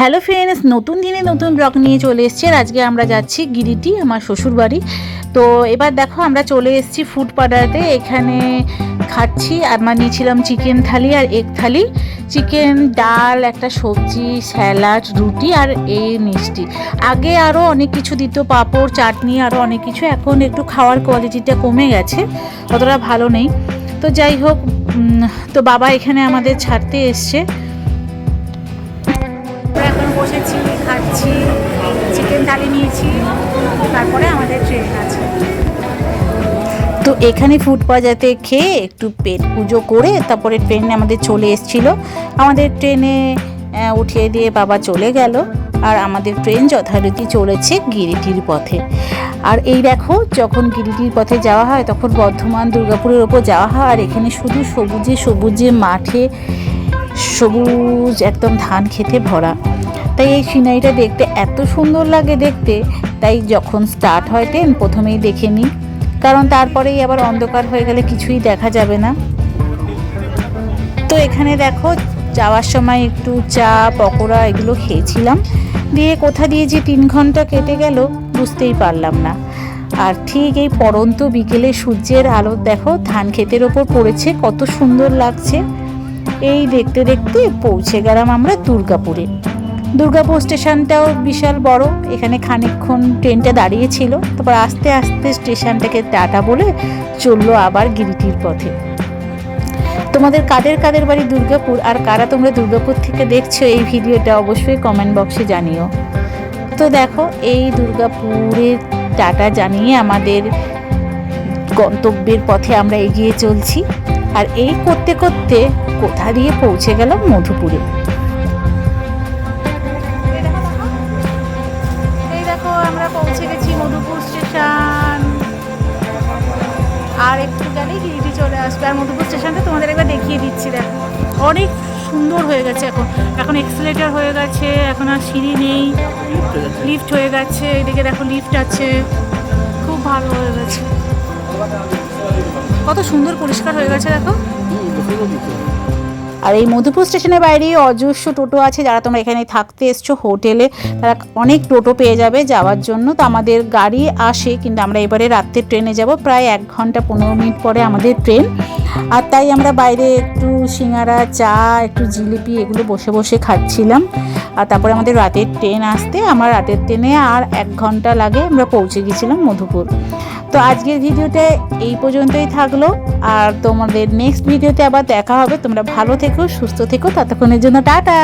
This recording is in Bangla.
হ্যালো ফ্রেন্ডস, নতুন দিনে নতুন ব্লগ নিয়ে চলে এসেছি। আজকে আমরা যাচ্ছি গিরিটি, আমার শ্বশুর বাড়ি। তো এবার দেখো আমরা চলে এসেছি ফুড পাড়াতে। এখানে খাচ্ছি। আমরা নিয়েছিলাম চিকেন থালি আর এগ থালি, চিকেন, ডাল, একটা সবজি, স্যালাড, রুটি আর এই মিষ্টি। আগে আরও অনেক কিছু দিত, পাঁপড়, চাটনি, আরও অনেক কিছু। এখন একটু খাওয়ার কোয়ালিটিটা কমে গেছে, অতটা ভালো নেই। তো যাই হোক, তো বাবা এখানে আমাদের ছাড়তে এসছে। এখন বসেছি, খাচ্ছি, চিকেন থালি নিয়েছি, তারপরে আমাদের ট্রেন আছে। তো এখানে ফুড পাড়াতে খেয়ে একটু পেট পুজো করে তারপরে ট্রেনে আমাদের চলে এসেছিলো। আমাদের ট্রেনে উঠিয়ে দিয়ে বাবা চলে গেল, আর আমাদের ট্রেন যথারীতি চলেছে গিরিটির পথে। আর এই দেখো, যখন গিরিটির পথে যাওয়া হয় তখন বর্ধমান, দুর্গাপুরের ওপর যাওয়া হয়। আর এখানে শুধু সবুজে সবুজে মাঠে সবুজ একদম ধান খেতে ভরা। তাই এই সিনারিটা দেখতে এত সুন্দর লাগে দেখতে। তাই যখন স্টার্ট হয় ট্রেন প্রথমেই দেখে নিই, কারণ তারপরেই আবার অন্ধকার হয়ে গেলে কিছুই দেখা যাবে না। তো এখানে দেখো, যাওয়ার সময় একটু চা, পকোড়া এগুলো খেয়েছিলাম। দিয়ে কোথা দিয়ে যে 3 ঘন্টা কেটে গেল বুঝতেই পারলাম না। আর ঠিক এই পড়ন্ত বিকেলে সূর্যের আলো দেখো ধান ক্ষেতের ওপর পড়েছে, কত সুন্দর লাগছে। এই দেখতে দেখতে পৌঁছে গেলাম আমরা দুর্গাপুরে। দুর্গাপুর স্টেশনটাও বিশাল বড়। এখানে খানিকক্ষণ ট্রেনটা দাঁড়িয়েছিল, তারপর আস্তে আস্তে স্টেশনটাকে টাটা বলে চললো আবার গিরিটির পথে। তোমাদের কাদের কাদের বাড়ি দুর্গাপুর, আর কারা তোমরা দুর্গাপুর থেকে দেখছো এই ভিডিওটা, অবশ্যই কমেন্ট বক্সে জানিও। তো দেখো, এই দুর্গাপুরের টাটা জানিয়ে আমাদের গন্তব্যের পথে আমরা এগিয়ে চলছি। আর এই করতে করতে কোথা দিয়ে পৌঁছে গেলাম মধুপুরে। এই দেখো, আমরা পৌঁছে গেছি মধুপুর স্টেশন। আর একটু গেলেই গিরিটি চলে আসবে। আর মধুপুর স্টেশনটা তোমাদের একবার দেখিয়ে দিচ্ছি। দেখো, অনেক সুন্দর হয়ে গেছে। এখন এক্সেলেটর হয়ে গেছে, এখন আর সিঁড়ি নেই, লিফট হয়ে গেছে। এদিকে দেখো লিফট আছে, খুব ভালো হয়ে গেছে। কত সুন্দর পরিষ্কার হয়ে গেছে দেখো। আর এই মধুপুর স্টেশনের বাইরে অজস্র টোটো আছে। যারা তোমরা এখানে থাকতে এসছো হোটেলে, তারা অনেক টোটো পেয়ে যাবে যাওয়ার জন্য। তো আমাদের গাড়ি আসে, কিন্তু আমরা এবারে রাত্রের ট্রেনে যাব। প্রায় 1 ঘন্টা 15 মিনিট পরে আমাদের ট্রেন। আর তাই আমরা বাইরে একটু সিঙ্গারা, চা, একটু জিলিপি এগুলো বসে বসে খাচ্ছিলাম। আর তারপরে আমাদের রাতের ট্রেন আসতে, আমার রাতের ট্রেনে আর 1 ঘন্টা লাগে, আমরা পৌঁছে গেছিলাম মধুপুর। তো আজকের ভিডিওটা এই পর্যন্তই থাকলো। আর তোমাদের নেক্সট ভিডিওতে আবার দেখা হবে। তোমরা ভালো থেকো, সুস্থ থেকো, ততক্ষণের জন্য টাটা।